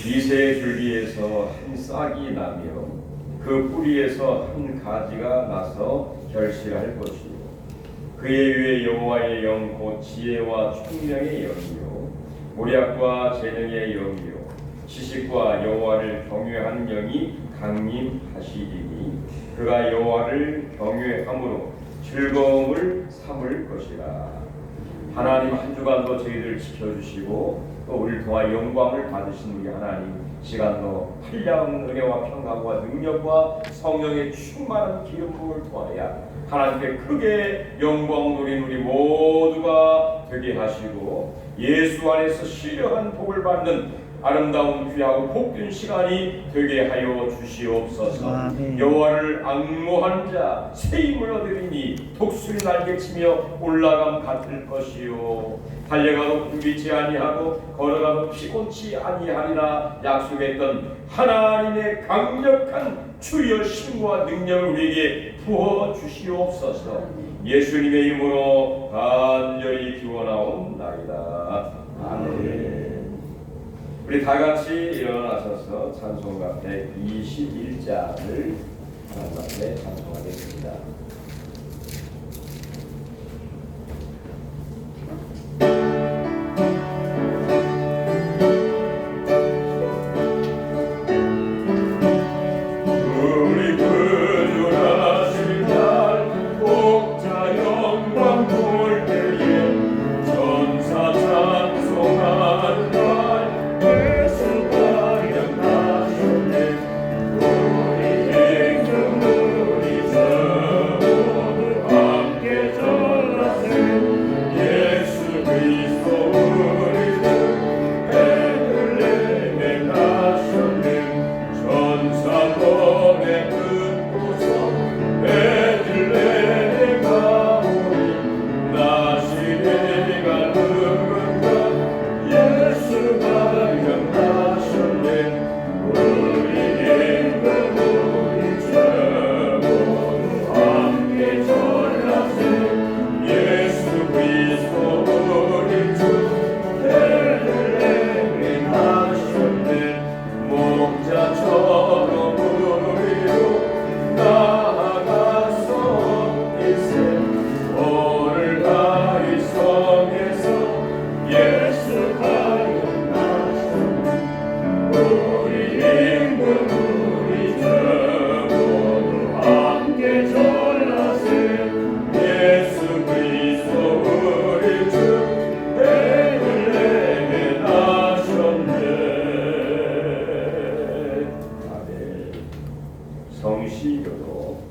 미세 줄기에서 한 싹이 나며 그 뿌리에서 한 가지가 나서 결실할 것이요 그의 위에 여호와의 영 곧 지혜와 총명의 영이요 모략과 재능의 영이요 지식과 여호와를 경외하는 영이 강림하시리니 그가 여호와를 경외함으로 즐거움을 삼을 것이라. 하나님 한 주간도 저희들 지켜주시고 또 우리를 통하여 영광을 받으신 우리 하나님 시간도 한량 은혜와 평강과 능력과 성령의 충만한 기름 부음을 통하여 하나님께 크게 영광 누린 우리 모두가 되게 하시고 예수 안에서 신령한 복을 받는 아름다운 귀하고 복된 시간이 되게 하여 주시옵소서. 여호와를 앙모하는 자 새 힘을 얻으리니 독수리 날개치며 올라감 같을 것이요 달려가도 굶기지 아니하고 걸어가도 피곤치 아니하리라 약속했던 하나님의 강력한 주여 힘과 능력을 우리에게 부어 주시옵소서. 예수님의 이름으로 간절히 기원하옵나이다. 아멘. 우리 다 같이 일어나셔서 찬송가 121장을 하나님 앞에 찬송하겠습니다. 성시교도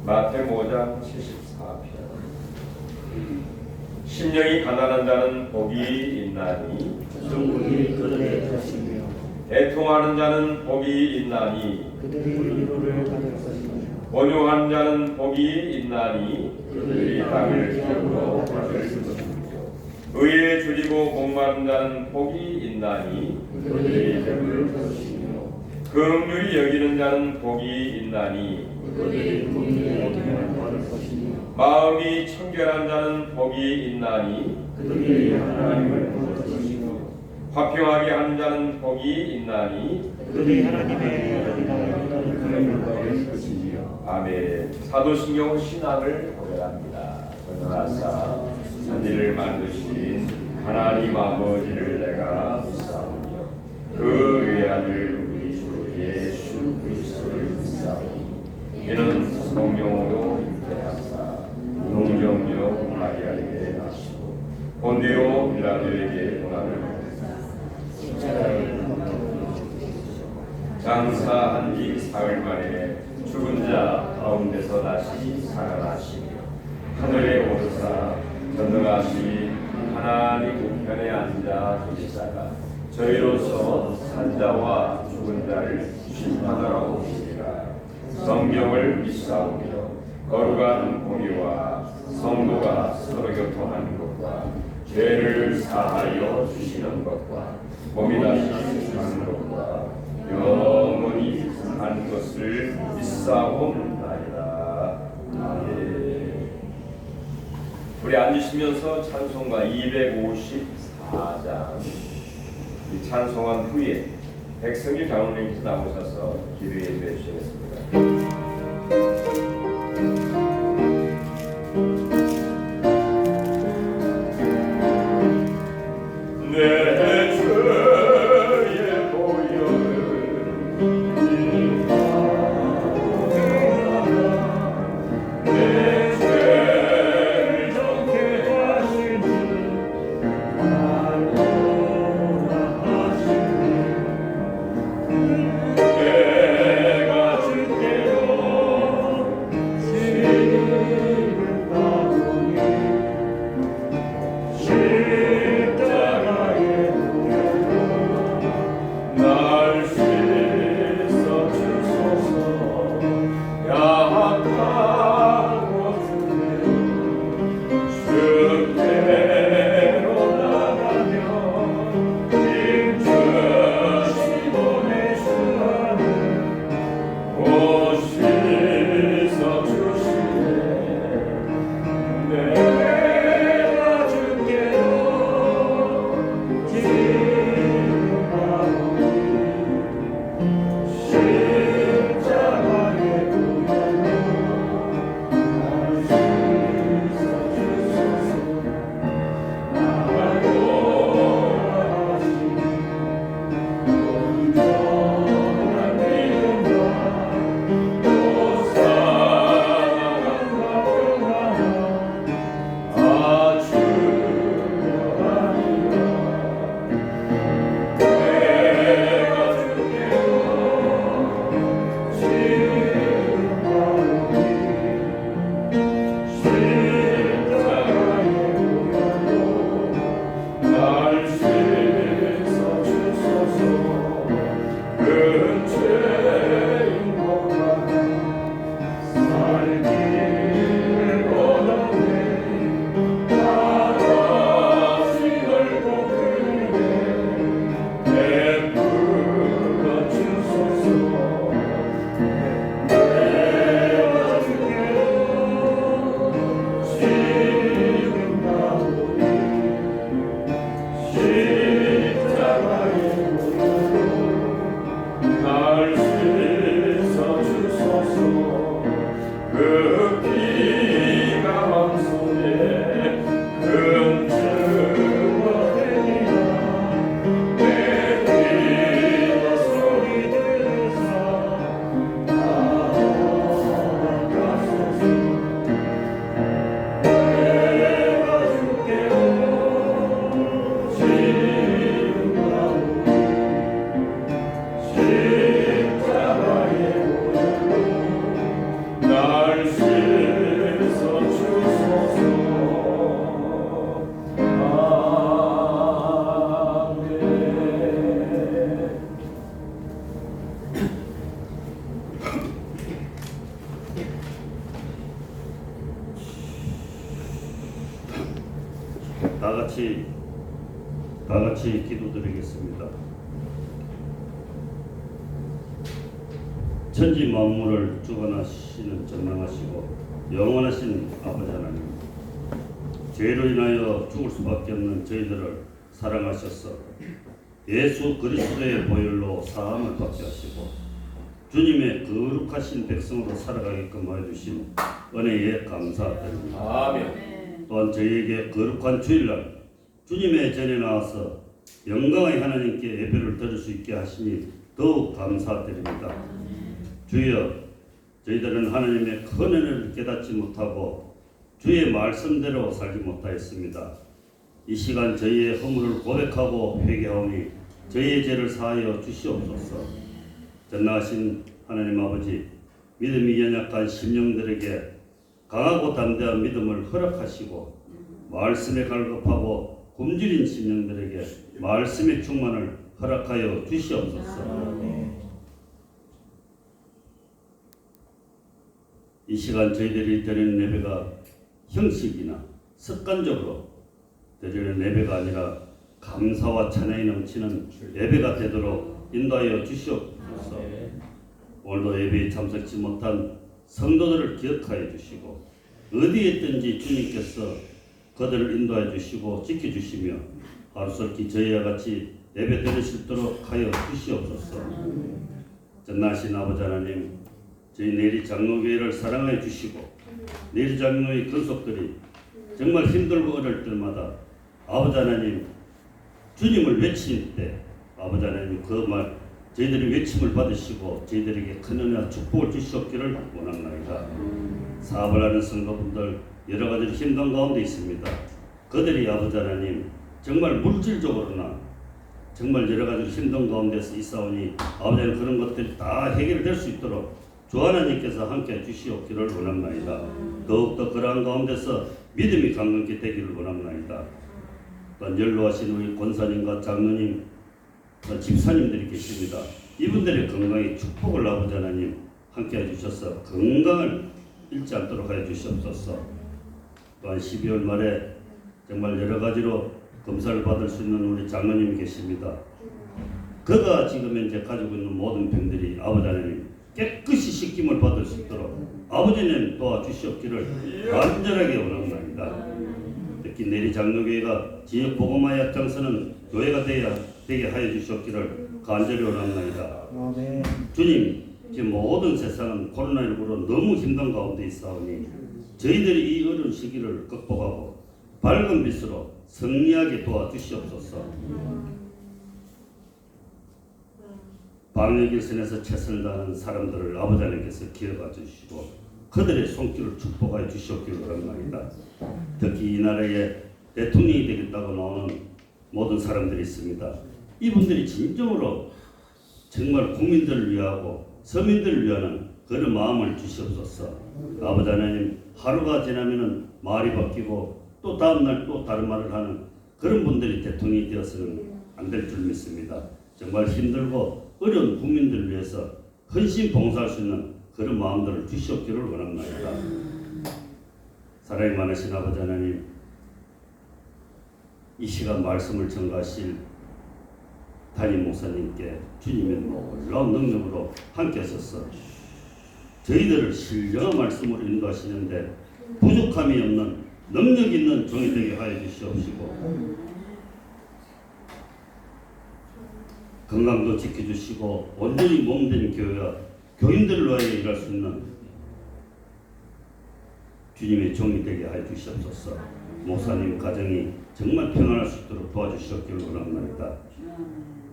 마태복음 5장 74편. 심령이 가난한 자는 복이 있나니 천국이 그들의 것이며 애통하는 자는 복이 있나니 그들이 위로를 받을 것이며 온유한 자는 복이 있나니 그들이 땅을 기업으로 받을 것이며 의에 줄이고 목마른 자는 복이 있나니 그들이 배부를 것이며 긍휼히 여기는 자는 복이 있나니 그들이 국민의 영광을 받을 것이며 마음이 청결한 자는 복이 있나니 그들이 하나님을 볼 것이며 화평하게 하는 자는 복이 있나니 그들이 하나님의 나라를 받을 것이며. 아멘. 사도신경 신앙을 고백합니다. 전하사 천지를 만드신 하나님 아버지를 내가 믿사오며 그 외아들 우리 주 예수 그리스도를 믿사오니 이는 성령으로 잉태하사 동정녀 마리아에게 나시고 본디오 빌라도에게 고난을 장사한 지 사흘 만에 죽은 자 가운데서 다시 살아나시며 하늘에 오르사 전능하신 하나님 우편에 앉아 계시다가 저희로서 산자와 죽은 자를 심판하러 오시리라. 성경을 믿사오며 거룩한 공의와 성도가 서로 교통하는 것과 죄를 사하여 주시는 것과 몸이 다시 사는 것과 영원히 한 것을 믿사옵나이다. 아멘. 우리 앉으시면서 찬송가 254장 이 찬송한 후에 백성기 장로님께서 나오셔서 기도해 주시겠습니다. 내 죄의 보혈은 내 죄를 정케 하신 주 내가 주께로 십자가에 날 씻어 주소서. 약하고 주께로 나가며 힘주시고 내주하는 오 씻어 주시네. 내가 주께로 십자가에 날 씻어 주소서. 그 죄인 것과 살 길을 얻었네. 다시 넓고 크게 베풀어 주소서. 내가 주께로 지금 가오니 십자가에 날 씻어 주소서. 그 피가 마음속에 큰 증거 되리라. 내 기도 소리 들으사 나아가소서. 내가 주께로 지금 가오니 십자가에 날 씻어 주소서. 아멘. 다 같이 기도드리겠습니다. 천지 만물을 주관하시는 전능하시고 영원하신 아버지 하나님, 죄로 인하여 죽을 수밖에 없는 저희들을 사랑하셔서 예수 그리스도의 보혈로 사함을 받게 하시고 주님의 거룩하신 백성으로 살아가게끔 하여 주신 은혜에 감사드립니다. 아멘. 또한 저희에게 거룩한 주일날 주님의 전에 나와서 영광의 하나님께 예배를 드릴 수 있게 하시니 더욱 감사드립니다. 주여, 저희들은 하나님의 큰 은혜를 깨닫지 못하고 주의 말씀대로 살지 못하였습니다. 이 시간 저희의 허물을 고백하고 회개하오니 저희의 죄를 사하여 주시옵소서. 전능하신 하나님 아버지, 믿음이 연약한 심령들에게 강하고 담대한 믿음을 허락하시고 말씀에 갈급하고 굶주린 심령들에게 말씀의 충만을 허락하여 주시옵소서. 이 시간 저희들이 드리는 예배가 형식이나 습관적으로 드리는 예배가 아니라 감사와 찬양이 넘치는 예배가 되도록 인도하여 주시옵소서. 오늘도 예배에 참석치 못한 성도들을 기억하여 주시고 어디에 있든지 주님께서 그들을 인도해 주시고 지켜주시며 하루속히 저희와 같이 예배 드릴 수 있도록 하여 주시옵소서. 전능하신 아버지 하나님, 저희 내리 장로교회를 사랑해 주시고 내리 장로의 근속들이 정말 힘들고 어려울 때마다 아버지 하나님 주님을 외칠 때 아버지 하나님 그 말 저희들이 외침을 받으시고 저희들에게 큰 은혜와 축복을 주시옵기를 원합니다. 사업을 하는 성도분들 여러 가지 힘든 가운데 있습니다. 그들이 아버지 하나님 정말 물질적으로나 정말 여러 가지 힘든 가운데서 있사오니 아버지 하나님 그런 것들이 다 해결될 수 있도록 주 하나님께서 함께 주시옵기를 원합니다. 더욱더 그러한 가운데서 믿음이 강건케 되기를 원합니다. 연로하신 우리 권사님과 장로님, 집사님들이 계십니다. 이분들의 건강에 축복을 아버지 하나님 함께 해주셔서 건강을 잃지 않도록 하여 주시옵소서. 또한 12월 말에 정말 여러 가지로 검사를 받을 수 있는 우리 장로님이 계십니다. 그가 지금 현재 가지고 있는 모든 병들이 아버지 하나님 깨끗이 씻김을 받을 수 있도록 아버지님 도와주시옵기를 간절하게 원합니다. 특히 내리 장로교회가 지역 복음화에 앞장서는 교회가 되게 하여 주시옵기를 간절히 원합니다. 아멘. 주님, 지금 모든 세상은 코로나19로 너무 힘든 가운데 있사오니 저희들이 이 어려운 시기를 극복하고 밝은 빛으로 승리하게 도와주시옵소서. 방역 일선에서 최선을 다하는 사람들을 아버지 하나님께서 기억해 주시고 그들의 손길을 축복하여 주시옵기를 원합니다. 특히 이 나라의 대통령이 되겠다고 나오는 모든 사람들이 있습니다. 이분들이 진정으로 정말 국민들을 위하고 서민들을 위하는 그런 마음을 주시옵소서. 아버지 하나님 하루가 지나면은 말이 바뀌고 또 다음날 또 다른 말을 하는 그런 분들이 대통령이 되어서는 안 될 줄 믿습니다. 정말 힘들고 어려운 국민들을 위해서 헌신 봉사할 수 있는 그런 마음들을 주시옵기를 원합니다. 사랑이 많으신 아버지 하나님, 이 시간 말씀을 전가하실 담임 목사님께 주님의 놀라운 능력으로 함께 하셔서 저희들을 신령한 말씀으로 인도하시는데 부족함이 없는 능력 있는 종이 되게 하여 주시옵시고 건강도 지켜주시고 온전히 몸된 교회와 교인들을 위하여 일할 수 있는 주님의 종이 되게 하여 주시옵소서. 목사님 가정이 정말 평안할 수 있도록 도와주시옵기를 원합니다.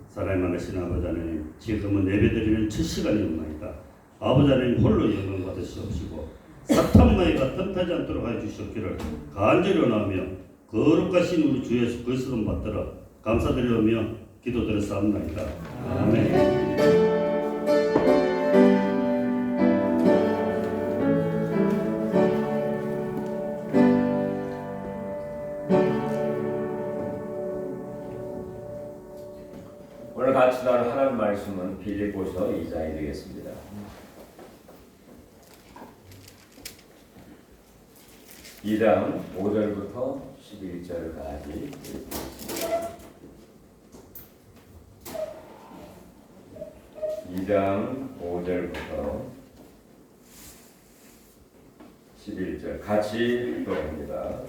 사랑이 많으신 아버지 하나님, 지금은 예배드리는 첫 시간이옵나이다. 아버지 하나님 홀로 영광 받으시옵시고 사탄마귀가 틈타지 않도록 하여 주시옵기를 간절히 원하며 거룩하신 우리 주 예수 그리스도 받들어 감사드리며 기도드렸사옵나이다. 아멘. 오늘 같이 나눌 하나님 말씀은 빌립보서 2장이 되겠습니다. 이 장 5절부터 11절까지 2장 5절부터 11절 같이 읽어봅니다.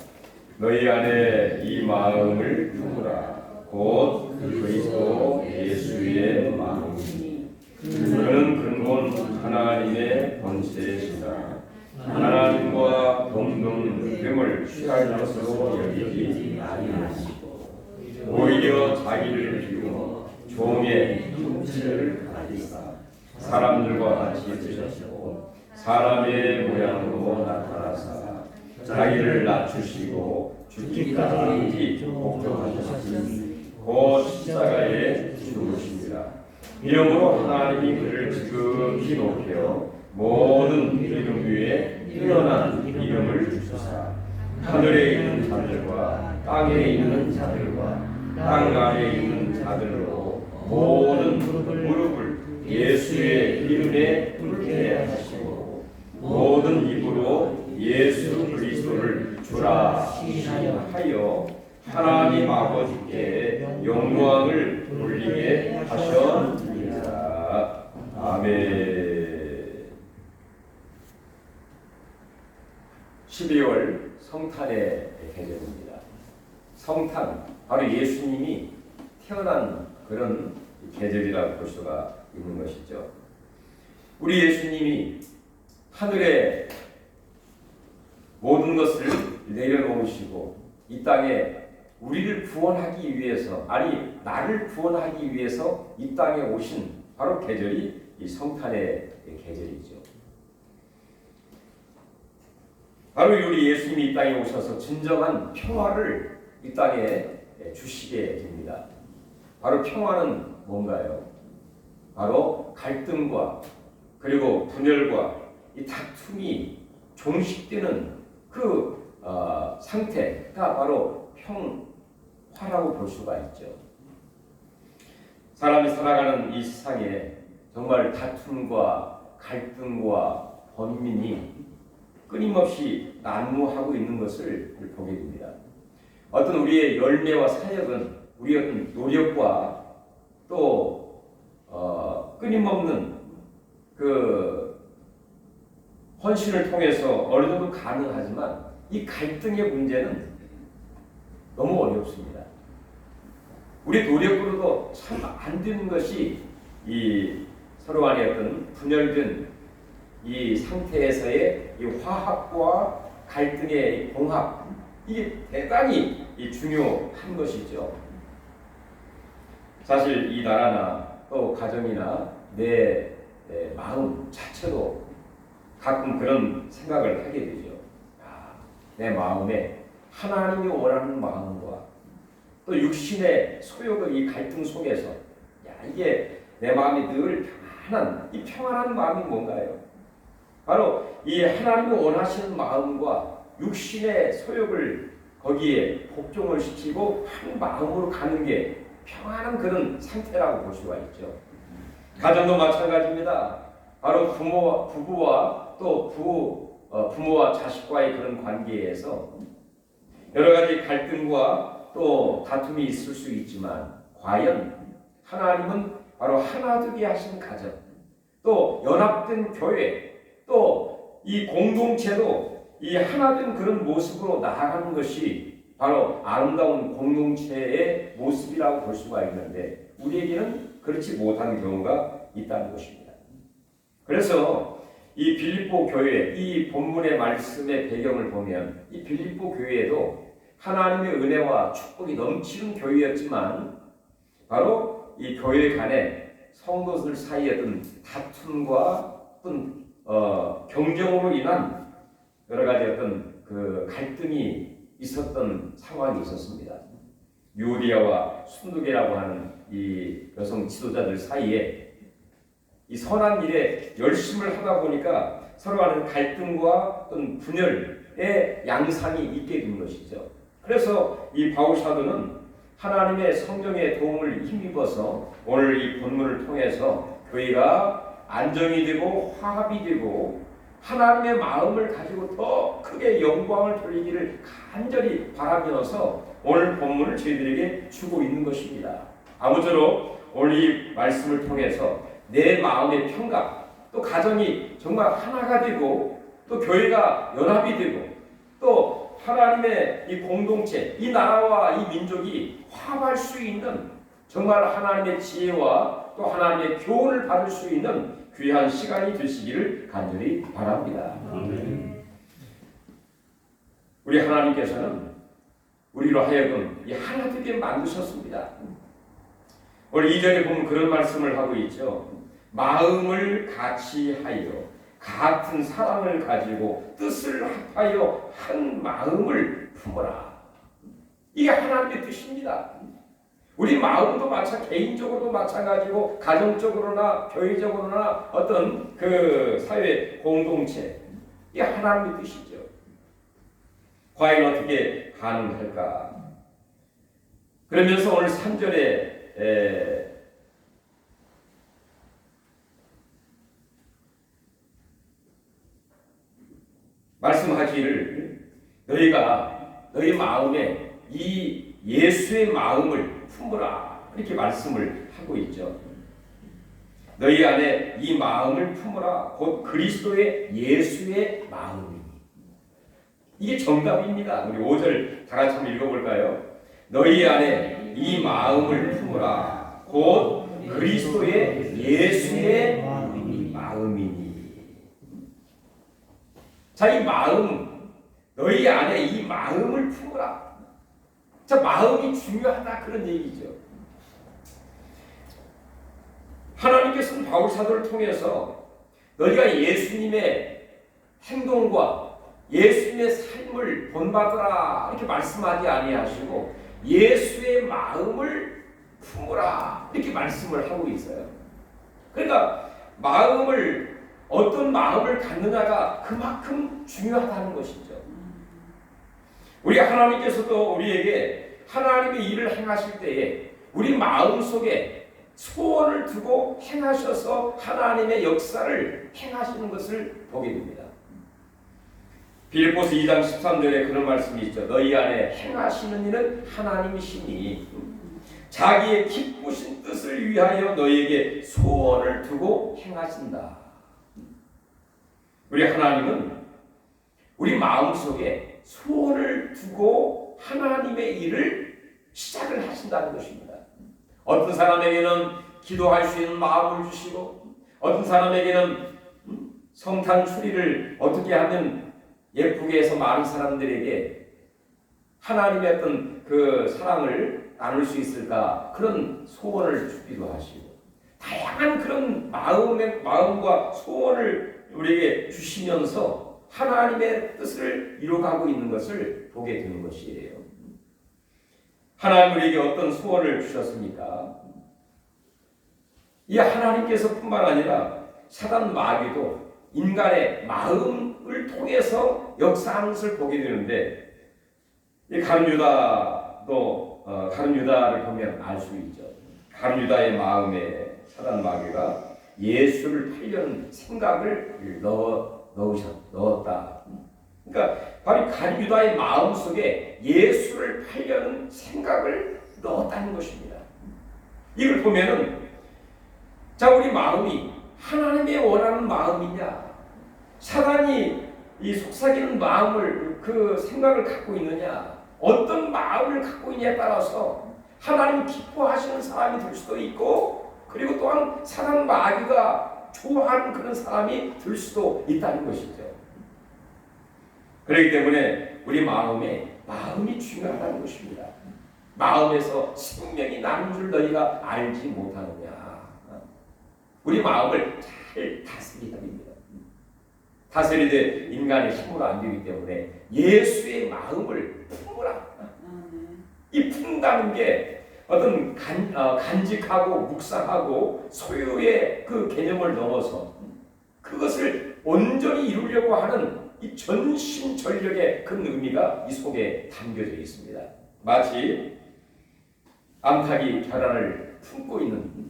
너희 안에 이 마음을 품으라. 곧 그리스도 예수의 마음이니 그는 근본 하나님의 본체시다. 하나님과 동등 됨을 취할 것으로 여기지 아니하시고 오히려 자기를 비우어 종의 형체를 가지사 사람들과 같이 되셨고 사람의 모양으로 나타나사 자기를 낮추시고 죽기까지 복종하셨으니 곧 십자가에 죽으십니다. 이러므로 하나님이 그를 지극히 높여 모든 이름 위에 뛰어난 이름을 주시사 하늘에 있는 자들과 땅에 있는 자들과 땅 아래에 있는 자들로 모든 무릎을 예수의 이름에 꿇게 하시고 모든 입으로 예수 그리스도를 주라 하여 하나님 아버지께 영광을 돌리게 하셨느니라. 아멘. 12월 성탄의 계절입니다. 성탄, 바로 예수님이 태어난 그런 계절이라고 볼 수가 있는 것이죠. 우리 예수님이 하늘에 모든 것을 내려놓으시고 이 땅에 우리를 구원하기 위해서, 아니 나를 구원하기 위해서 이 땅에 오신 바로 계절이 이 성탄의 계절이죠. 바로 우리 예수님이 이 땅에 오셔서 진정한 평화를 이 땅에 주시게 됩니다. 바로 평화는 뭔가요? 바로 갈등과 그리고 분열과 이 다툼이 종식되는 그 상태가 바로 평화라고 볼 수가 있죠. 사람이 살아가는 이 세상에 정말 다툼과 갈등과 번민이 끊임없이 난무하고 있는 것을 보게 됩니다. 어떤 우리의 열매와 사역은 우리의 어떤 노력과 또 끊임없는 그 헌신을 통해서 어느 정도 가능하지만 이 갈등의 문제는 너무 어렵습니다. 우리 노력으로도 참 안 되는 것이 이 서로 간의 어떤 분열된 이 상태에서의 이 화합과 갈등의 봉합, 이게 대단히 중요한 것이죠. 사실 이 나라나 또 가정이나 내 마음 자체도 가끔 그런 생각을 하게 되죠. 내 마음에 하나님이 원하는 마음과 또 육신의 소욕의 이 갈등 속에서 이게 내 마음이 늘 평안한 이 평안한 마음이 뭔가요? 바로 이 하나님이 원하시는 마음과 육신의 소욕을 거기에 복종을 시키고 한 마음으로 가는 게 평안한 그런 상태라고 볼 수가 있죠. 가정도 마찬가지입니다. 바로 부부와 또 부모와 자식과의 그런 관계에서 여러 가지 갈등과 또 다툼이 있을 수 있지만 과연 하나님은 바로 하나 되게 하신 가정, 또 연합된 교회, 또 이 공동체도 이 하나된 그런 모습으로 나아가는 것이 바로 아름다운 공동체의 모습이라고 볼 수가 있는데 우리에게는 그렇지 못한 경우가 있다는 것입니다. 그래서 이 빌립보 교회, 이 본문의 말씀의 배경을 보면 이 빌립보 교회에도 하나님의 은혜와 축복이 넘치는 교회였지만 바로 이 교회 간에 성도들 사이에 어떤 다툼과 어떤 경쟁으로 인한 여러 가지 어떤 그 갈등이 있었던 상황이 있었습니다. 유디아와 순두계라고 하는 이 여성 지도자들 사이에 이 선한 일에 열심을 하다 보니까 서로 간의 갈등과 어떤 분열의 양상이 있게 된 것이죠. 그래서 이 바울 사도는 하나님의 성령의 도움을 힘입어서 오늘 이 본문을 통해서 교회가 안정이 되고 화합이 되고 하나님의 마음을 가지고 더 크게 영광을 돌리기를 간절히 바라면서 오늘 본문을 저희들에게 주고 있는 것입니다. 아무쪼록 오늘 이 말씀을 통해서 내 마음의 평강, 또 가정이 정말 하나가 되고 또 교회가 연합이 되고 또 하나님의 이 공동체, 이 나라와 이 민족이 화합할 수 있는 정말 하나님의 지혜와 또 하나님의 교훈을 받을 수 있는 귀한 시간이 되시기를 간절히 바랍니다. 우리 하나님께서는 우리로 하여금 이 하나 되게 만드셨습니다. 오늘 2절에 보면 그런 말씀을 하고 있죠. 마음을 같이 하여 같은 사랑을 가지고 뜻을 합하여 한 마음을 품어라. 이게 하나님의 뜻입니다. 우리 마음도 개인적으로도 마찬가지고 가정적으로나 교회적으로나 어떤 그 사회 공동체 이게 하나님의 뜻이죠. 과연 어떻게 가능할까? 그러면서 오늘 3절에 말씀하기를 너희가 너희 마음에 이 예수의 마음을 품으라 이렇게 말씀을 하고 있죠. 너희 안에 이 마음을 품으라 곧 그리스도의 예수의 마음이니 이게 정답입니다. 우리 5절 다 같이 한번 읽어볼까요? 너희 안에 이 마음을 품으라. 곧 그리스도의 예수의 마음이니. 자, 이 마음, 너희 안에 이 마음을 품으라. 자, 마음이 중요하다 그런 얘기죠. 하나님께서는 바울 사도를 통해서 너희가 예수님의 행동과 예수님의 삶을 본받으라 이렇게 말씀하지 아니하시고 예수의 마음을 품으라 이렇게 말씀을 하고 있어요. 그러니까 마음을 어떤 마음을 갖느냐가 그만큼 중요하다는 것이죠. 우리 하나님께서도 우리에게 하나님의 일을 행하실 때에 우리 마음 속에 소원을 두고 행하셔서 하나님의 역사를 행하시는 것을 보게 됩니다. 빌립보서 2장 13절에 그런 말씀이 있죠. 너희 안에 행하시는 이는 하나님이시니 자기의 기쁘신 뜻을 위하여 너희에게 소원을 두고 행하신다. 우리 하나님은 우리 마음속에 소원을 두고 하나님의 일을 시작을 하신다는 것입니다. 어떤 사람에게는 기도할 수 있는 마음을 주시고 어떤 사람에게는 성탄 추리를 어떻게 하면 예쁘게 해서 많은 사람들에게 하나님의 어떤 그 사랑을 나눌 수 있을까 그런 소원을 주기도 하시고 다양한 그런 마음과 소원을 우리에게 주시면서 하나님의 뜻을 이루어가고 있는 것을 보게 되는 것이에요. 하나님 우리에게 어떤 소원을 주셨습니까? 이 하나님께서 뿐만 아니라 사단 마귀도 인간의 마음을 통해서 역사하는 것을 보게 되는데 이 가룟 유다도 가룟 유다를 보면 알 수 있죠. 가룟 유다의 마음에 사단 마귀가 예수를 팔려는 생각을 넣었다. 그러니까 바로 가룟 유다의 마음 속에 예수를 팔려는 생각을 넣었다는 것입니다. 이걸 보면은 자, 우리 마음이 하나님의 원하는 마음이냐, 사단이 이 속삭이는 마음을 그 생각을 갖고 있느냐, 어떤 마음을 갖고 있냐에 따라서 하나님 기뻐하시는 사람이 될 수도 있고, 그리고 또한 사단 마귀가 좋아하는 그런 사람이 될 수도 있다는 것이죠. 그렇기 때문에 우리 마음이 중요하다는 것입니다. 마음에서 생명이 나는 줄 너희가 알지 못하느냐. 우리 마음을 잘 다스려야 됩니다. 다스리되 인간의 힘으로 안 되기 때문에 예수의 마음을 품으라. 이 품다는 게 어떤 간직하고 묵상하고 소유의 그 개념을 넘어서 그것을 온전히 이루려고 하는 이 전심전력의 그 의미가 이 속에 담겨져 있습니다. 마치 암탉이 계란을 품고 있는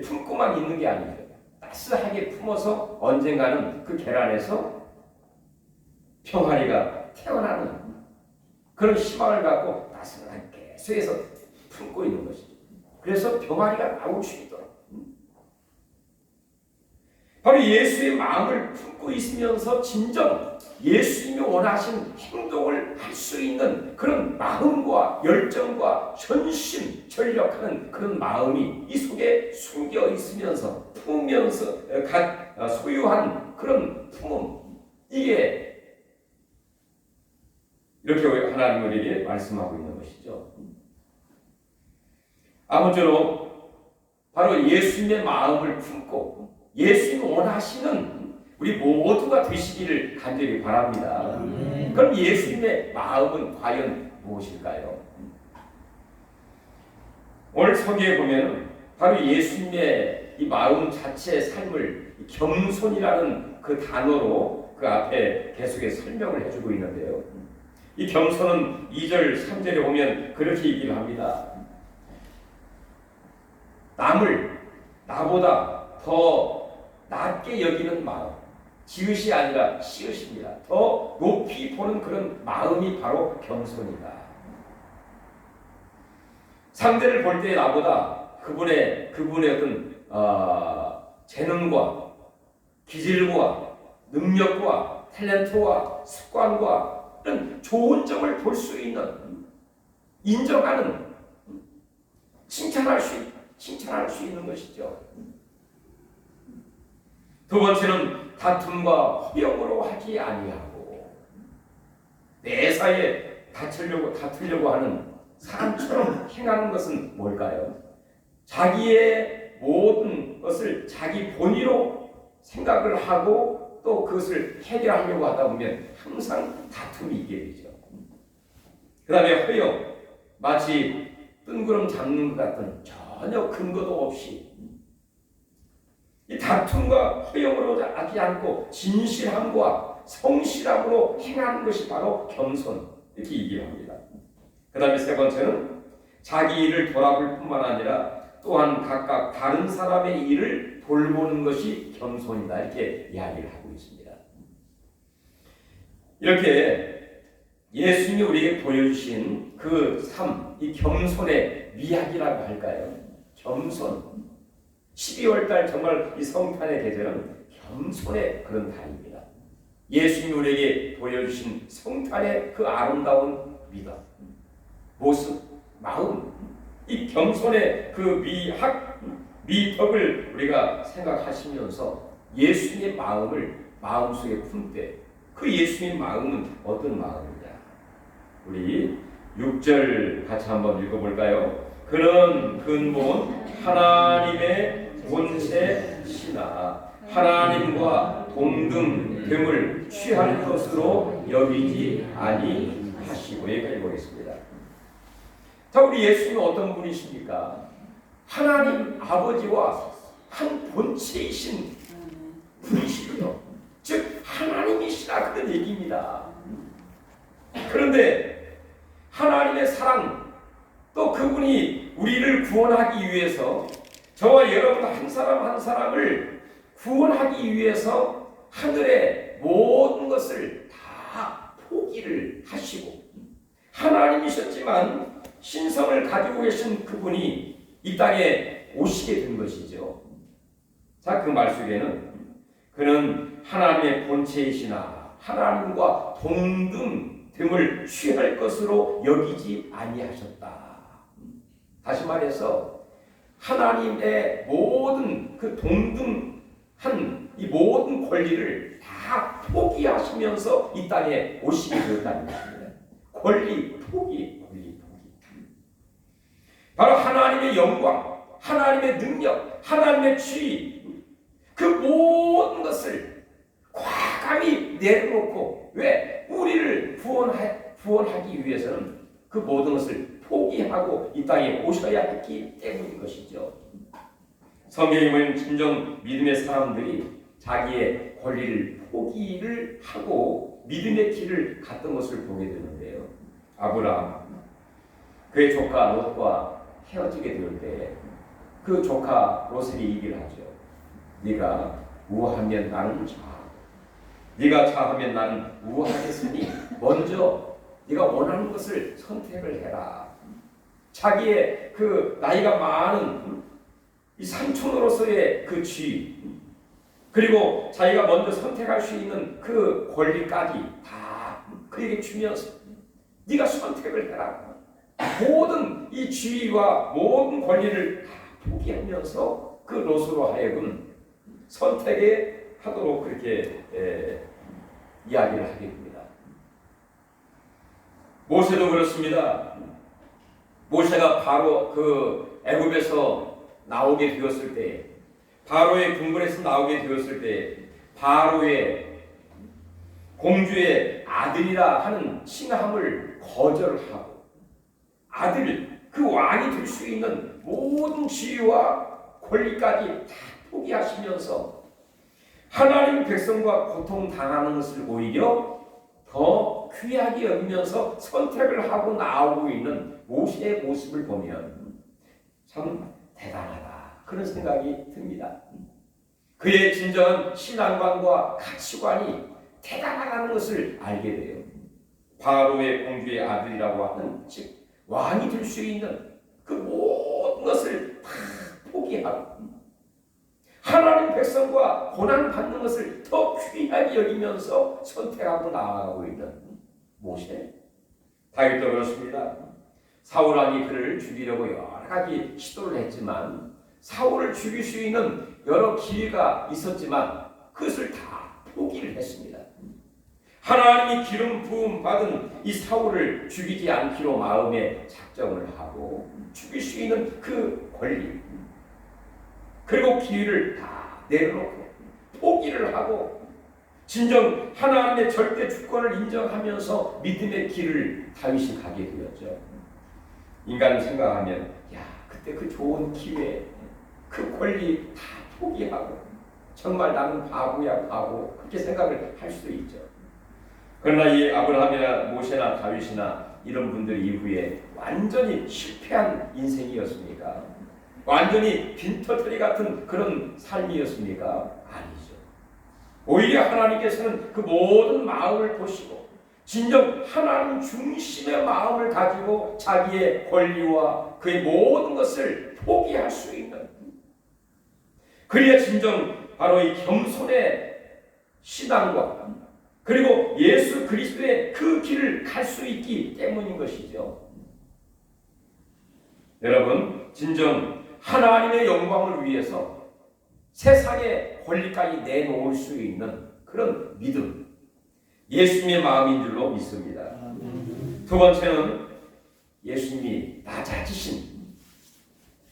품고만 있는 게 아니죠. 따스하게 품어서 언젠가는 그 계란에서 병아리가 태어나는 그런 희망을 갖고 따스하게 쇠에서 품고 있는 것이죠. 그래서 병아리가 나올 수 있도록 바로 예수의 마음을 품고 있으면서 진정 예수님이 원하신 행동을 할 수 있는 그런 마음과 열정과 전심 전력하는 그런 마음이 이 속에 숨겨 있으면서 품으면서 소유한 그런 품음, 이게 이렇게 하나님 우리에게 말씀하고 있는 것이죠. 아무쪼록 바로 예수님의 마음을 품고 예수님이 원하시는 우리 모두가 되시기를 간절히 바랍니다. 그럼 예수님의 마음은 과연 무엇일까요? 오늘 서기에 보면 바로 예수님의 이 마음 자체의 삶을 겸손이라는 그 단어로 그 앞에 계속해서 설명을 해주고 있는데요. 이 겸손은 2절, 3절에 보면 그렇게 얘기를 합니다. 남을 나보다 더 낮게 여기는 마음, 지읒이 아니라 씨읒입니다. 더 높이 보는 그런 마음이 바로 겸손이다. 상대를 볼 때 나보다 그분의 어떤 재능과 기질과 능력과 탤런트와 습관과 이런 좋은 점을 볼 수 있는 인정하는, 칭찬할 수 있는 것이죠. 두 번째는 다툼과 허영으로 하지 아니하고 내 사이에 다투려고 하는 사람처럼 행하는 것은 뭘까요? 자기의 모든 것을 자기 본의로 생각을 하고 또 그것을 해결하려고 하다 보면 항상 다툼이 있게 되죠. 그 다음에 허영, 마치 뜬구름 잡는 것 같은 전혀 근거도 없이 이 다툼과 허영으로 하지 않고 진실함과 성실함으로 행하는 것이 바로 겸손, 이렇게 얘기합니다. 그 다음에 세 번째는 자기 일을 돌아볼 뿐만 아니라 또한 각각 다른 사람의 일을 돌보는 것이 겸손이다, 이렇게 이야기를 하고 있습니다. 이렇게 예수님이 우리에게 보여주신 그 삶, 이 겸손의 미학이라고 할까요? 겸손. 12월달 정말 이 성탄의 계절은 겸손의 그런 달입니다. 예수님이 우리에게 보여주신 성탄의 그 아름다운 믿음, 모습, 마음, 이 겸손의 그 미덕을 우리가 생각하시면서 예수님의 마음을 마음속에 품되 그 예수님의 마음은 어떤 마음이냐? 우리 6절 같이 한번 읽어볼까요? 그는 근본 하나님의 본체시나 하나님과 동등됨을 취할 것으로 여기지 아니하시고, 여기까지 보겠습니다. 자, 우리 예수님은 어떤 분이십니까? 하나님 아버지와 한 본체이신 분이시고요. 즉 하나님이시라 그런 얘기입니다. 그런데 하나님의 사랑, 또 그분이 우리를 구원하기 위해서 저와 여러분 한 사람 한 사람을 구원하기 위해서 하늘의 모든 것을 다 포기를 하시고 하나님이셨지만 신성을 가지고 계신 그분이 이 땅에 오시게 된 것이죠. 자, 그 말 속에는 그는 하나님의 본체이시나 하나님과 동등됨을 취할 것으로 여기지 아니하셨다. 다시 말해서 하나님의 모든 그 동등한 이 모든 권리를 다 포기하시면서 이 땅에 오시게 되었다는 것입니다. 권리 포기. 바로 하나님의 영광, 하나님의 능력, 하나님의 지위, 그 모든 것을 과감히 내려놓고, 왜? 우리를 구원하기 위해서는 그 모든 것을 포기하고 이 땅에 오셔야 했기 때문인 것이죠. 성경에 보면 진정 믿음의 사람들이 자기의 권리를 포기를 하고 믿음의 길을 갔던 것을 보게 되는데요. 아브라함, 그의 조카 롯과 헤어지게 될 때 그 조카 롯이 얘기를 하죠. 네가 우하면 나는 좌하고 네가 좌하면 나는 우하겠으니 먼저 네가 원하는 것을 선택을 해라. 자기의 그 나이가 많은 이 삼촌으로서의 그 지위, 그리고 자기가 먼저 선택할 수 있는 그 권리까지 다 그에게 주면서 네가 선택을 해라. 모든 이 지위와 모든 권리를 다 포기하면서 그 롯으로 하여금 선택에 하도록 그렇게 이야기를 하게 됩니다. 모세도 그렇습니다. 모세가 바로 그 애굽에서 나오게 되었을 때, 바로의 궁궐에서 나오게 되었을 때, 바로의 공주의 아들이라 하는 칭함을 거절하고 아들, 그 왕이 될 수 있는 모든 지위와 권리까지 다 포기하시면서 하나님 백성과 고통당하는 것을 오히려 더 귀하게 여기면서 선택을 하고 나오고 있는 모세의 모습을 보면 참 대단하다, 그런 생각이 듭니다. 그의 진정한 신앙관과 가치관이 대단하다는 것을 알게 돼요. 바로의 공주의 아들이라고 하는, 즉 왕이 될 수 있는 그 모든 것을 다 포기하고 하나님 백성과 고난받는 것을 더 귀하게 여기면서 선택하고 나아가고 있는 모세. 다윗도 그렇습니다. 사울 왕이 그를 죽이려고 여러 가지 시도를 했지만 사울을 죽일 수 있는 여러 기회가 있었지만 그것을 다 포기를 했습니다. 하나님이 기름 부음 받은 이 사울을 죽이지 않기로 마음에 작정을 하고 죽일 수 있는 그 권리 그리고 기회를 다 내려놓고 포기를 하고 진정 하나님의 절대 주권을 인정하면서 믿음의 길을 다윗이 가게 되었죠. 인간을 생각하면 야 그때 그 좋은 기회 그 권리 다 포기하고 정말 나는 바보야 바보 그렇게 생각을 할 수도 있죠. 그러나 이 아브라함이나 모세나 다윗이나 이런 분들 이후에 완전히 실패한 인생이었습니까? 완전히 빈터터리 같은 그런 삶이었습니까? 아니죠. 오히려 하나님께서는 그 모든 마음을 보시고 진정 하나님 중심의 마음을 가지고 자기의 권리와 그의 모든 것을 포기할 수 있는 그래야 진정 바로 이 겸손의 신앙과 그리고 예수 그리스도의 그 길을 갈 수 있기 때문인 것이죠. 여러분 진정 하나님의 영광을 위해서 세상의 권리까지 내놓을 수 있는 그런 믿음 예수님의 마음인 줄로 믿습니다. 두 번째는 예수님이 낮아지신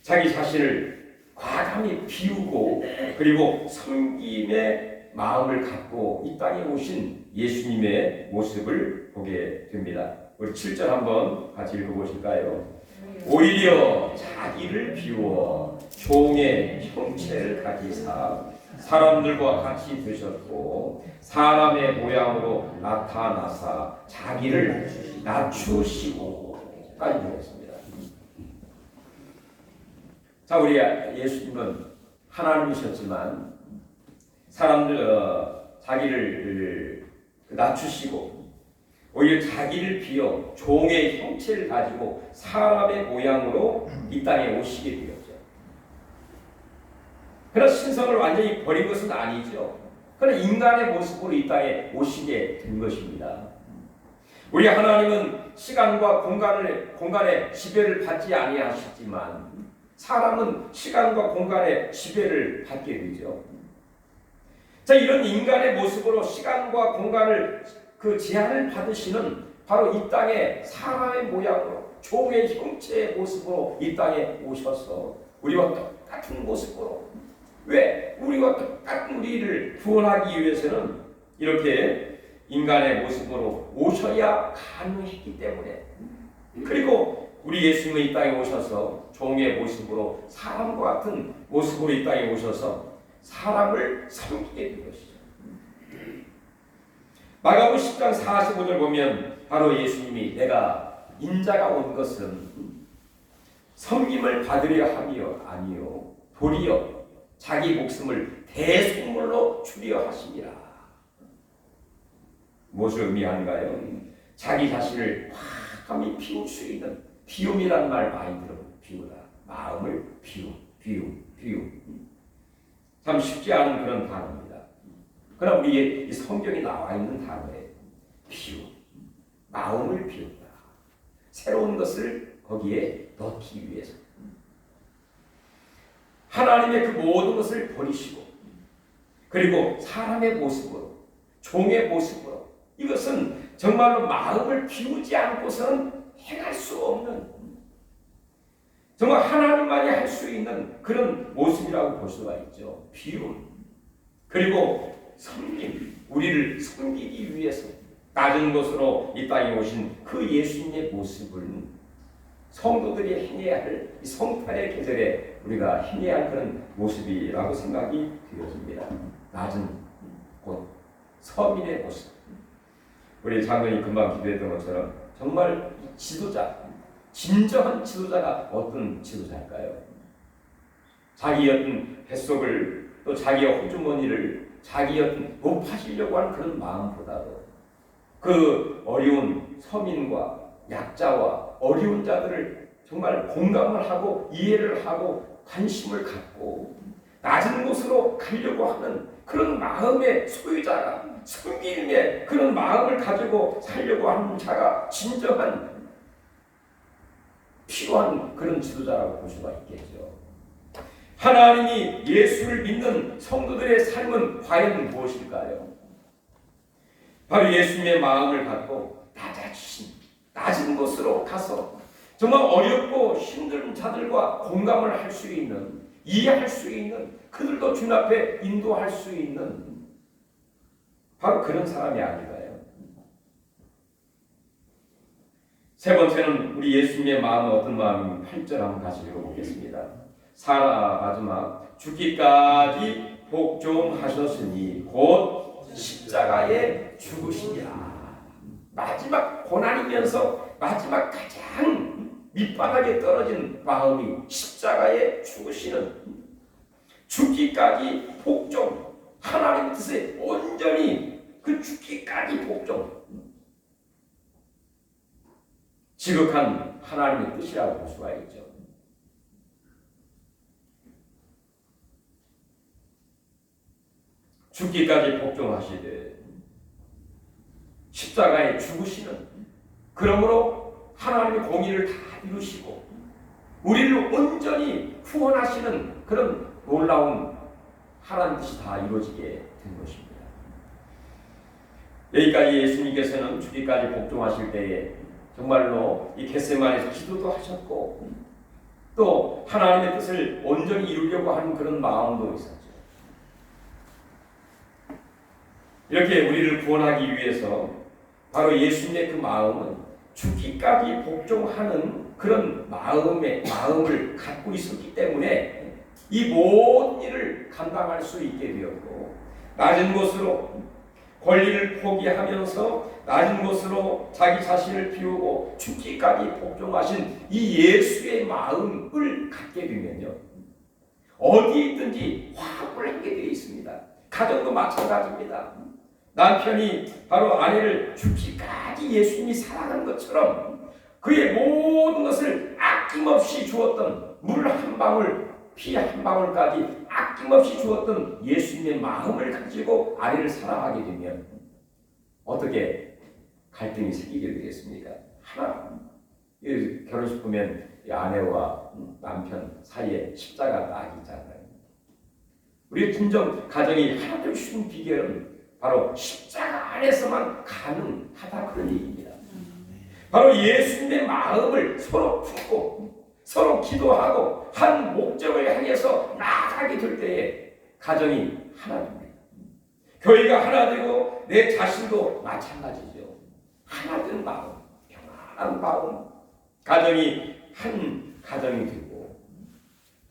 자기 자신을 과감히 비우고 그리고 섬김의 마음을 갖고 이 땅에 오신 예수님의 모습을 보게 됩니다. 우리 7절 한번 같이 읽어보실까요? 오히려 자기를 비워 종의 형체를 가지사 사람들과 같이 되셨고 사람의 모양으로 나타나사 자기를 낮추시고 까지 보겠습니다. 자, 우리 예수님은 하나님이셨지만 사람들 자기를 낮추시고 오히려 자기를 비워 종의 형체를 가지고 사람의 모양으로 이 땅에 오시게 되었죠. 그러나 신성을 완전히 버린 것은 아니죠. 그러나 인간의 모습으로 이 땅에 오시게 된 것입니다. 우리 하나님은 시간과 공간의 지배를 받지 아니하셨지만 사람은 시간과 공간의 지배를 받게 되죠. 자, 이런 인간의 모습으로 시간과 공간을 그 제한을 받으시는 바로 이 땅에 사람의 모양으로 종의 형체의 모습으로 이 땅에 오셔서 우리와 똑같은 모습으로 왜 우리와 똑같은 우리를 구원하기 위해서는 이렇게 인간의 모습으로 오셔야 가능했기 때문에 그리고 우리 예수님은 이 땅에 오셔서 종의 모습으로 사람과 같은 모습으로 이 땅에 오셔서 사람을 섬기게 된 것이죠. 마가복음 10장 45절 보면 바로 예수님이 내가 인자가 온 것은 섬김을 받으려 함이요 아니요 도리어 자기 목숨을 대속물로 주려 하심이라. 무엇을 의미하는가요? 자기 자신을 과감히 비울 수 있는 비움이라는 말 많이 들어보면 비우다. 마음을 비움. 참 쉽지 않은 그런 단어입니다. 그러나 우리의 이 성경에 나와 있는 단어에 비움, 마음을 비운다. 새로운 것을 거기에 넣기 위해서 하나님의 그 모든 것을 버리시고 그리고 사람의 모습으로 종의 모습으로 이것은 정말로 마음을 비우지 않고서는 행할 수 없는 정말 하나님만이 할 수 있는 그런 모습이라고 볼 수가 있죠. 비움 그리고 섬김 우리를 섬기기 위해서 낮은 곳으로 이 땅에 오신 그 예수님의 모습을 성도들이 행해야 할 이 성탄의 계절에 우리가 행해야 할 그런 모습이라고 생각이 되어집니다. 낮은 곳, 서민의 모습. 우리 장로님 금방 기도했던 것처럼 정말 지도자, 진정한 지도자가 어떤 지도자일까요? 자기의 어떤 뱃속을 또 자기의 호주머니를 자기의 어떤 높아지려고 하는 그런 마음보다도 그 어려운 서민과 약자와 어려운 자들을 정말 공감을 하고 이해를 하고 관심을 갖고 낮은 곳으로 가려고 하는 그런 마음의 소유자가 섬김의 그런 마음을 가지고 살려고 하는 자가 진정한 필요한 그런 지도자라고 볼 수가 있겠죠. 하나님이 예수를 믿는 성도들의 삶은 과연 무엇일까요? 바로 예수님의 마음을 갖고 낮은 곳으로 가서 정말 어렵고 힘든 자들과 공감을 할 수 있는, 이해할 수 있는, 그들도 주님 앞에 인도할 수 있는 바로 그런 사람이 아닐까요? 세 번째는 우리 예수님의 마음은 어떤 마음인지 8절 한번 같이 읽어보겠습니다. 사라 마지막 죽기까지 복종하셨으니 곧 십자가에 죽으시니라. 마지막 고난이면서 마지막 가장 밑바닥에 떨어진 마음이 십자가에 죽으시는, 죽기까지 복종, 하나님의 뜻에 온전히 그 죽기까지 복종, 지극한 하나님의 뜻이라고 볼 수가 있죠. 죽기까지 복종하시되 십자가에 죽으시는, 그러므로 하나님의 공의를 다 이루시고 우리를 온전히 구원하시는 그런 놀라운 하나님 뜻이 다 이루어지게 된 것입니다. 여기까지 예수님께서는 죽기까지 복종하실 때에 정말로 이 겟세마네에서 기도도 하셨고 또 하나님의 뜻을 온전히 이루려고 하는 그런 마음도 있었죠. 이렇게 우리를 구원하기 위해서 바로 예수님의 그 마음은 죽기까지 복종하는 그런 마음을 갖고 있었기 때문에 이 모든 일을 감당할 수 있게 되었고, 낮은 곳으로 권리를 포기하면서 낮은 곳으로 자기 자신을 비우고 죽기까지 복종하신 이 예수의 마음을 갖게 되면요, 어디 있든지 화합을 하게 되어 있습니다. 가정도 마찬가지입니다. 남편이 바로 아내를 죽기까지 예수님이 사랑하는 것처럼 그의 모든 것을 아낌없이 주었던, 물 한 방울, 피 한 방울까지 아낌없이 주었던 예수님의 마음을 가지고 아내를 사랑하게 되면 어떻게 갈등이 생기게 되겠습니까? 하나, 결혼식 보면 아내와 남편 사이에 십자가 딱 있잖아요. 우리 진정 가정이 하나둘 쉬운 비결은 바로 십자가 안에서만 가능하다, 그런 얘기입니다. 바로 예수님의 마음을 서로 품고 서로 기도하고 한 목적을 향해서 나아가게 될 때에 가정이 하나 됩니다. 교회가 하나 되고 내 자신도 마찬가지죠. 하나 된 마음, 평안한 마음, 가정이 한 가정이 되고,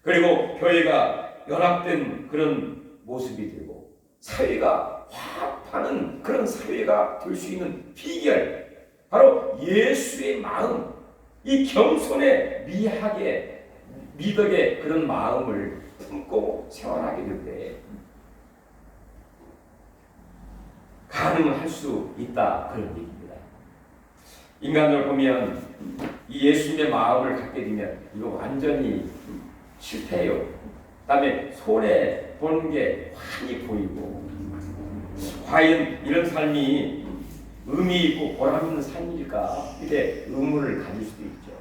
그리고 교회가 연합된 그런 모습이 되고 사회가 화합하는 그런 사회가 될 수 있는 비결, 바로 예수의 마음, 이 겸손의 미덕의 그런 마음을 품고 생활하게 될 때 가능할 수 있다, 그런 얘기입니다. 인간을 보면 이 예수님의 마음을 갖게 되면 이거 완전히 실패해요. 그다음에 손해 보는 게 환히 보이고, 과연 이런 삶이 의미 있고 보람 있는 삶일까? 이렇게 의문을 가질 수도 있죠.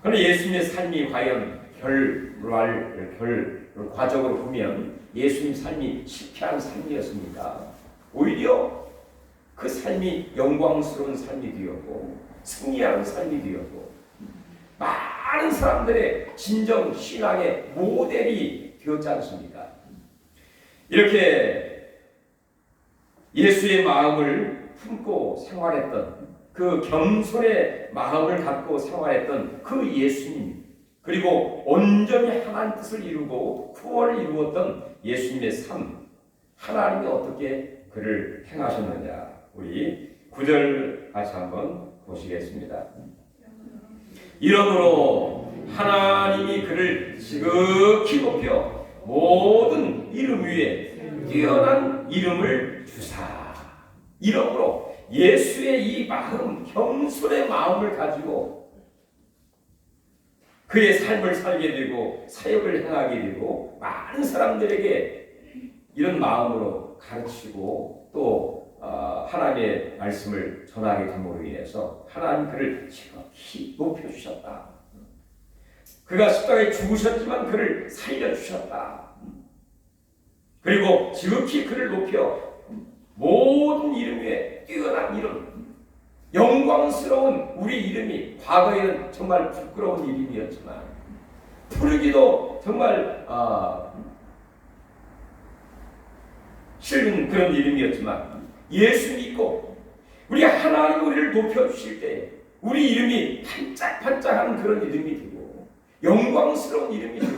그런데 예수님의 삶이 과연 과적으로 보면 예수님 삶이 실패한 삶이었습니까? 오히려 그 삶이 영광스러운 삶이 되었고 승리하는 삶이 되었고 많은 사람들의 진정 신앙의 모델이 되었지 않습니까? 이렇게 예수의 마음을 품고 생활했던, 그 겸손의 마음을 갖고 생활했던 그 예수님, 그리고 온전히 하나님 뜻을 이루고 구원을 이루었던 예수님의 삶, 하나님이 어떻게 그를 행하셨느냐, 우리 9절 같이 한번 보시겠습니다. 이러므로 하나님이 그를 지극히 높여 모든 이름 위에 뛰어난 이름을 주사. 이러므로 예수의 이 마음, 겸손의 마음을 가지고 그의 삶을 살게 되고 사역을 행하게 되고 많은 사람들에게 이런 마음으로 가르치고 또 하나님의 말씀을 전하게 됨으로 인해서 하나님 그를 지극히 높여주셨다. 그가 십자가에 죽으셨지만 그를 살려주셨다. 그리고 지극히 그를 높여 모든 이름 위에 뛰어난 이름, 영광스러운 우리 이름이 과거에는 정말 부끄러운 이름이었지만 부르기도 정말 싫은 그런 이름이었지만 예수 믿고 우리 하나님 우리를 높여주실 때 우리 이름이 반짝반짝하는 그런 이름이 되고 영광스러운 이름이 되고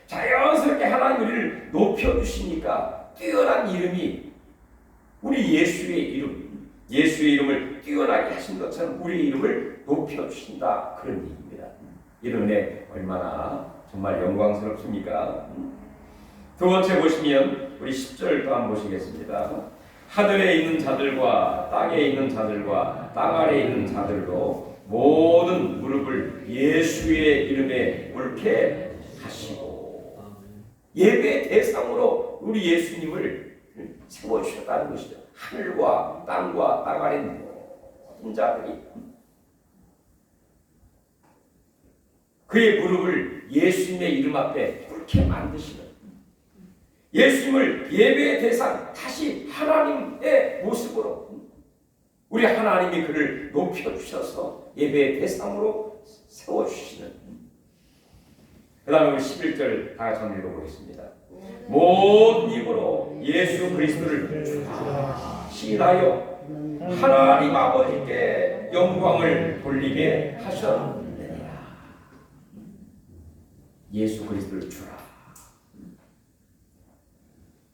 자연스럽게 하나님 우리를 높여주시니까 뛰어난 이름이 우리 예수의 이름, 예수의 이름을 뛰어나게 하신 것처럼 우리의 이름을 높여주신다. 그런 얘기입니다. 이런 은혜 얼마나 정말 영광스럽습니까? 두 번째 보시면 우리 10절 또 한번 보시겠습니다. 하늘에 있는 자들과 땅에 있는 자들과 땅 아래에 있는 자들로 모든 무릎을 예수의 이름에 꿇게 하시고 예배 대상으로 우리 예수님을 세워주셨다는 것이죠. 하늘과 땅과 땅 아래 있는 모든 자들이 그의 무릎을 예수님의 이름 앞에 꿇게 만드시는 예수님을 예배의 대상 다시 하나님의 모습으로 우리 하나님이 그를 높여주셔서 예배의 대상으로 세워주시는 그 다음에 우리 11절 다 같이 한번 읽어보겠습니다. 모든 입으로 예수 그리스도를 주라 시인하여 하나님 아버지께 영광을 돌리게 하셨느니라. 예수 그리스도를 주라.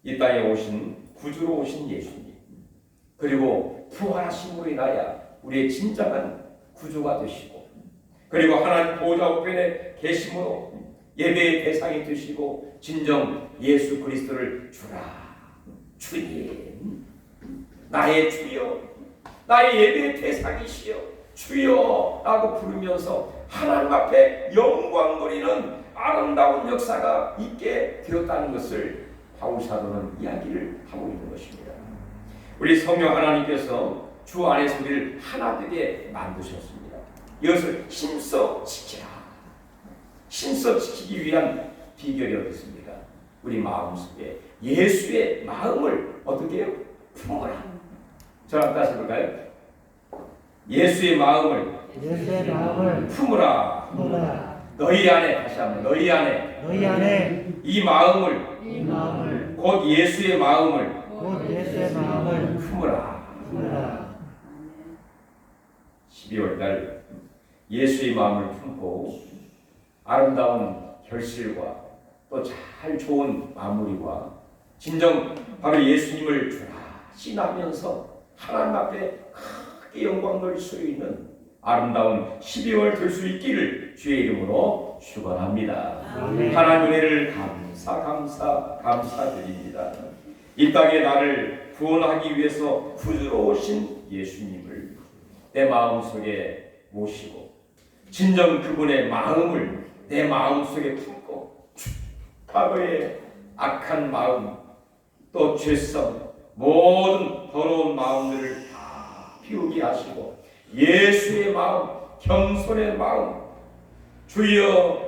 이 땅에 오신 구주로 오신 예수님 그리고 부활하심으로 인하여 우리의 진정한 구주가 되시고 그리고 하나님 보좌 우편에 계심으로 예배의 대상이 되시고 진정 예수 그리스도를 주라. 주님 나의 주여 나의 예배의 대상이시여 주여 라고 부르면서 하나님 앞에 영광 돌리는 아름다운 역사가 있게 되었다는 것을 바울 사도는 이야기를 하고 있는 것입니다. 우리 성령 하나님께서 주 안에서 우리를 하나 되게 만드셨습니다. 이것을 힘써 지키라. 힘써 지키기 위한 비결이 어디 있습니까? 우리 마음속에 예수의 마음을 어떻게 해요? 품어라. 저랑 다시 해볼까요? 예수의 마음을 품으라. 너희 안에 다시 한번 너희 안에 이 마음을 곧 예수의 마음을 품으라. 12월달 예수의 마음을 품고 아름다운 결실과 또 잘 좋은 마무리와 진정 바로 예수님을 주라 신하면서 하나님 앞에 크게 영광 돌릴 수 있는 아름다운 12월 될 수 있기를 주의 이름으로 축원합니다. 하나님 은혜를 감사드립니다. 이 땅에 나를 구원하기 위해서 구주로 오신 예수님을 내 마음속에 모시고 진정 그분의 마음을 내 마음속에 품고 과거의 악한 마음 또 죄성 모든 더러운 마음들을 다 비우게 하시고 예수의 마음 겸손의 마음 주여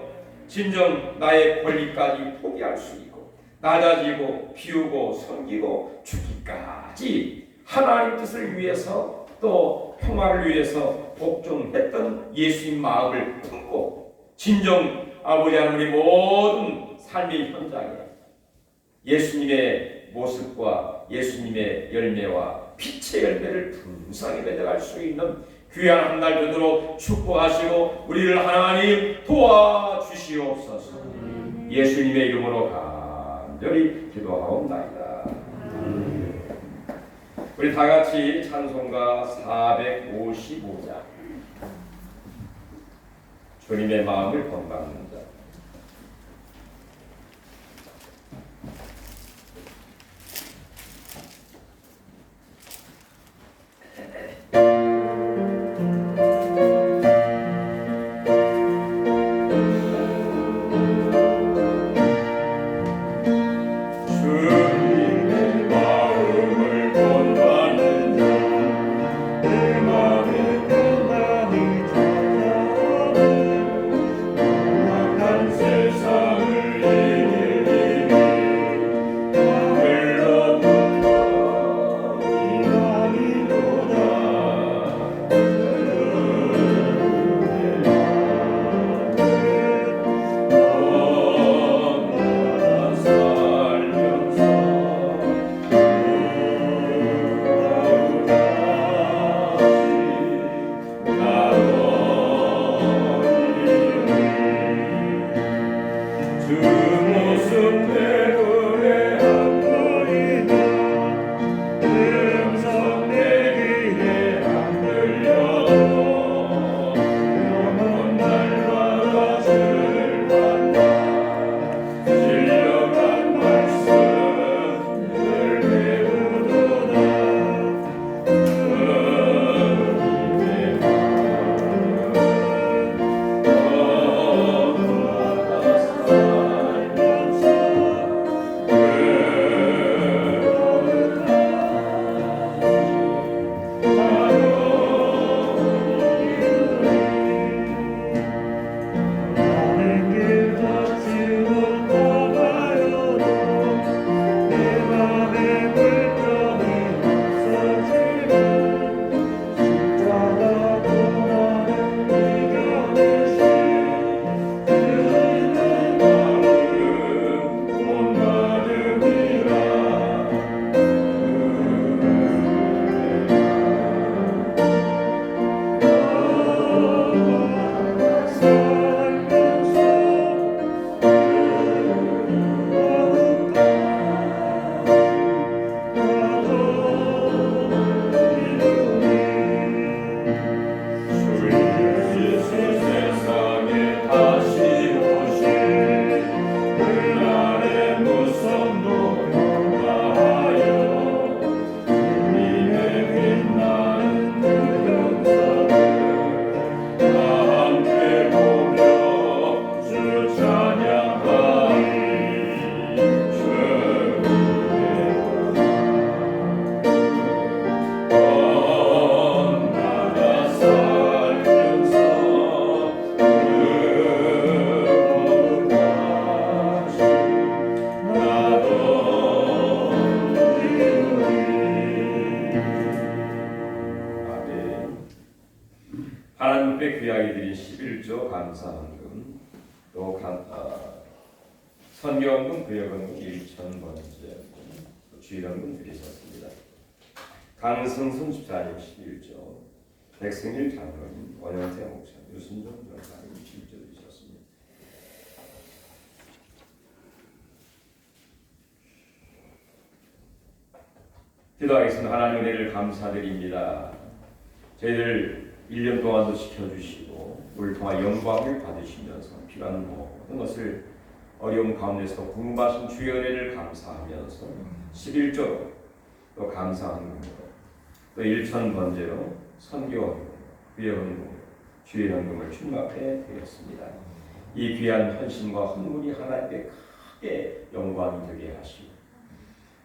진정 나의 권리까지 포기할 수 있고 낮아지고 비우고 섬기고 죽기까지 하나님 뜻을 위해서 또 평화를 위해서 복종했던 예수님 마음을 품고 진정 아버지 하나님 모든 삶의 현장에 예수님의 모습과 예수님의 열매와 빛의 열매를 풍성히 맺어갈 수 있는 귀한 한 날 되도록 축복하시고 우리를 하나님 도와주시옵소서. 예수님의 이름으로 간절히 기도하옵나이다. 우리 다 같이 찬송가 455장 주님의 마음을 건강하는 자. 주님의 마음을 건강하는 또 선교원금, 구역원금 1,000번째 또 주일원금 드리셨습니다. 강승순 집사님 11조, 백승일 장로님, 원영태 목사, 유순종 전사님 7조 드리셨습니다. 기도하겠습니다. 하나님 은혜를 감사드립니다. 저희들 1년 동안도 지켜주시고 올 동안 영광을 받으시면서 필요한 모든 것을 어려움 가운데서 공부하신 주의 은혜를 감사하면서 11조로 또 감사하는 겁니다. 또 1,000번제로 선교원금, 구역원금, 주일원금을 충납해 드렸습니다. 이 귀한 헌신과 헌물이 하나님께 크게 영광이 되게 하시고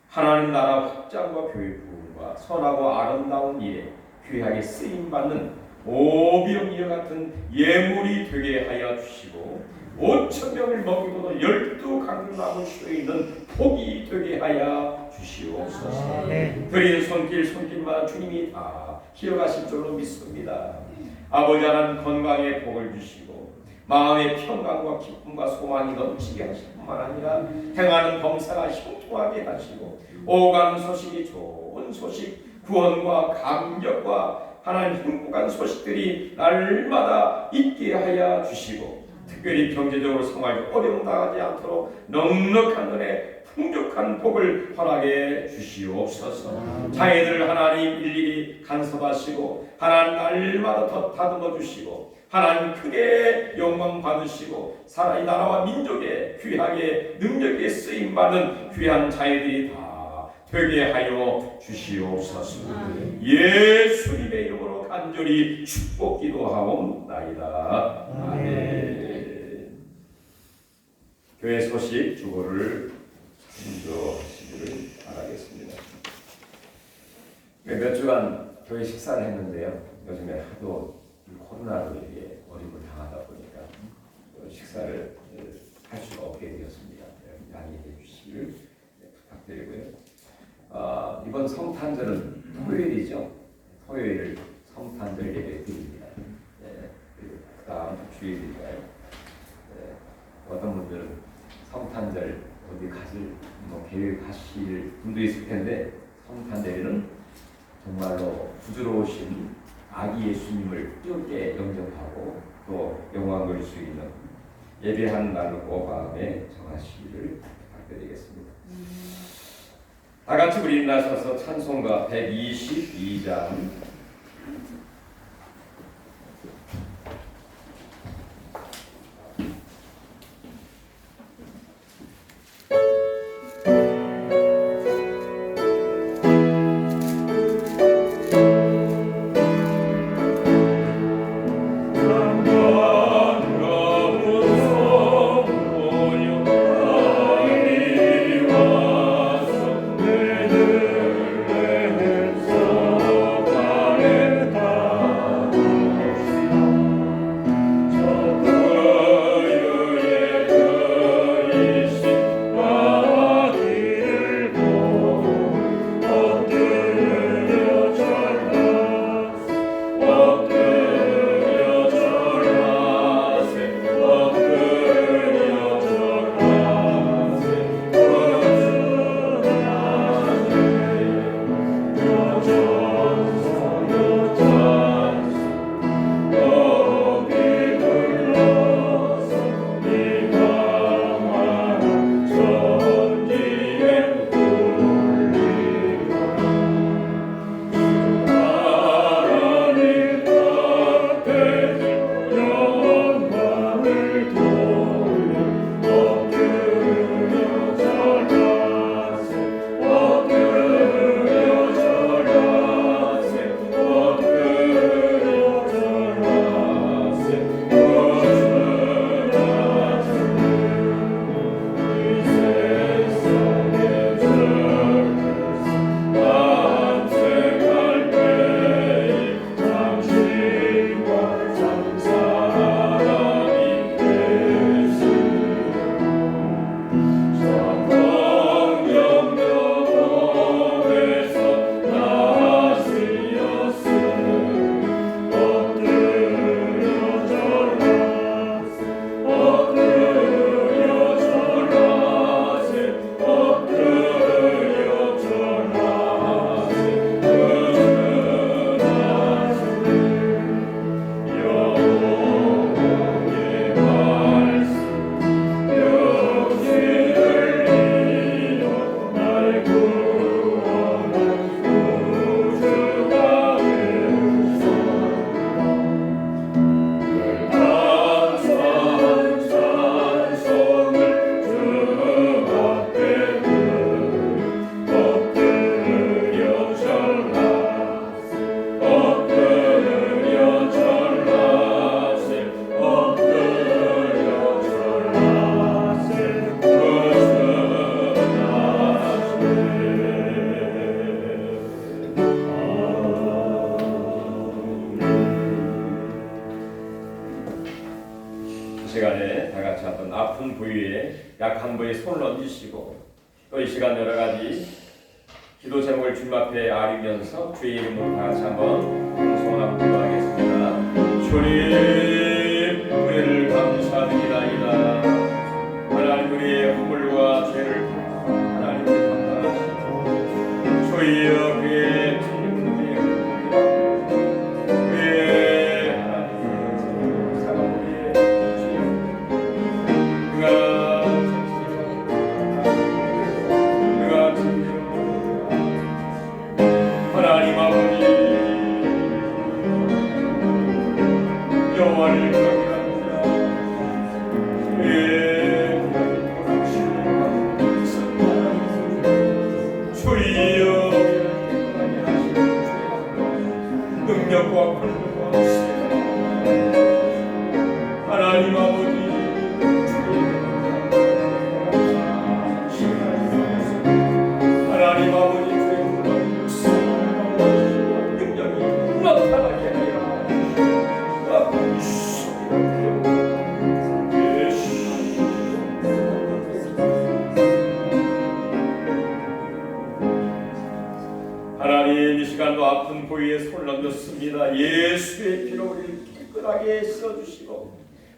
하나님 나라 확장과 교회 부흥과 선하고 아름다운 일에 귀하게 쓰임받는 오병 이와 같은 예물이 되게 하여 주시고 5,000명을 먹이고도 12강나무 수에 있는 복이 되게 하여 주시옵소서. 드린 손길마다 주님이 다 기억하실 줄로 믿습니다. 아버지 하나님 건강에 복을 주시고 마음의 평강과 기쁨과 소망이 넘치게 하실 뿐만 아니라 행하는 범사가 형통하게 하시고 오가는 소식이 좋은 소식, 구원과 감격과 하나님 행복한 소식들이 날마다 있게 하여 주시고 특별히 경제적으로 생활 어려움 당하지 않도록 넉넉한 은혜 풍족한 복을 허락해 주시옵소서. 자녀들 하나님 일일이 간섭하시고 하나님 날마다 더 다듬어 주시고 하나님 크게 영광 받으시고 이 나라와 민족에 귀하게 능력에 쓰임받는 귀한 자녀들이 다 되게 하여 주시옵소서. 예수님의 이름으로 간절히 축복 기도하옵나이다. 아멘. 교회 소식 주보를 참조하시기를 바라겠습니다. 몇 주간 교회 식사를 했는데요. 요즘에 하도 코로나로 이게 어려움을 당하다 보니까 식사를 할 수가 없게 되었습니다. 양해해 주시길 부탁드리고요. 이번 성탄절은 토요일이죠. 토요일 성탄절 예배 드립니다. 그리고 그 다음 주일인가요? 어떤 분들은 성탄절 어디 계획하실 분도 있을 텐데 성탄절에는 정말로 부드러우신 아기 예수님을 뜨겁게 영접하고 또 영광 돌릴 수 있는 예배하는 날로 그 마음에 정하시기를 부탁드리겠습니다. 다 같이 우리 일어나셔서 찬송가 122장 내 시간에 다 같이 한번 아픈 부위에 약한 부위에 손을 얹으시고 또 이 시간 여러 가지 기도 제목을 주님 앞에 아리면서 주의 이름으로 다 같이 한번 공손하고 기도하겠습니다. 주님 우리를 감사드리나이다. 하나님 우리의 허물과 죄를 하나님께 감사하시고 주여 그의 주님의 그의 하나님의 사랑 우리의 주여 그가 하나님 아버지 여호와를 경외합니다. 주여 능력과 권능과 하나님 아버지 하나님 아버지 능력이 나타나게 하나님 이 시간도 아픈 부위에 손을 얹었습니다. 예수의 피로 우리를 깨끗하게 씻어주시고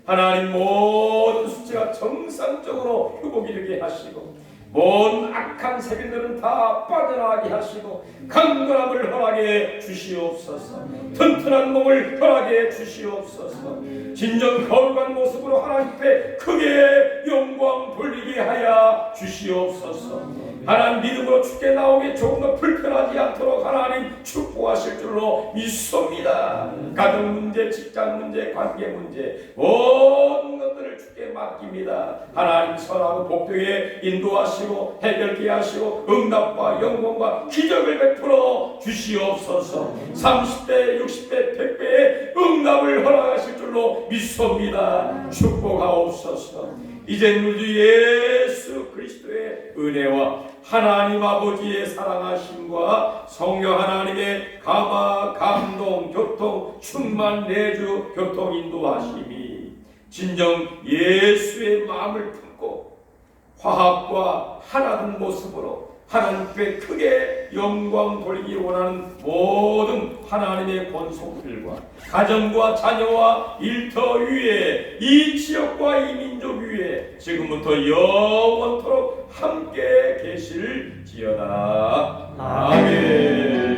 하나님 모든 수치가 정상적으로 회복이 되게 하시고 모든 악한 세균들은 다 빠져나가게 하시고 강건함을 허락해 주시옵소서. 튼튼한 몸을 허락해 주시옵소서. 진정 거룩한 모습으로 하나님 앞에 크게 영광 돌리게 하여 주시옵소서. 하나님 믿음으로 주께 나오기 조금 더 불편하지 않도록 하나님 축복하실 줄로 믿습니다. 가정 문제, 직장 문제, 관계 문제 모든 것들을 주께 맡깁니다. 하나님 선하고 복되게 인도하시고 해결케 하시고 응답과 영광과 기적을 베풀어 주시옵소서. 30배, 60배, 100배의 응답을 허락하실 줄로 믿습니다. 축복하옵소서. 이제 우리 예수 그리스도의 은혜와 하나님 아버지의 사랑하심과 성령 하나님의 감화, 감동, 교통, 충만, 내주, 교통 인도하심이 진정 예수의 마음을 품고 화합과 하나된 모습으로 하나님께 크게 영광 돌리기 원하는 모든 하나님의 권속들과 가정과 자녀와 일터 위에 이 지역과 이 민족 위에 지금부터 영원토록 함께 계실지어다. 아멘.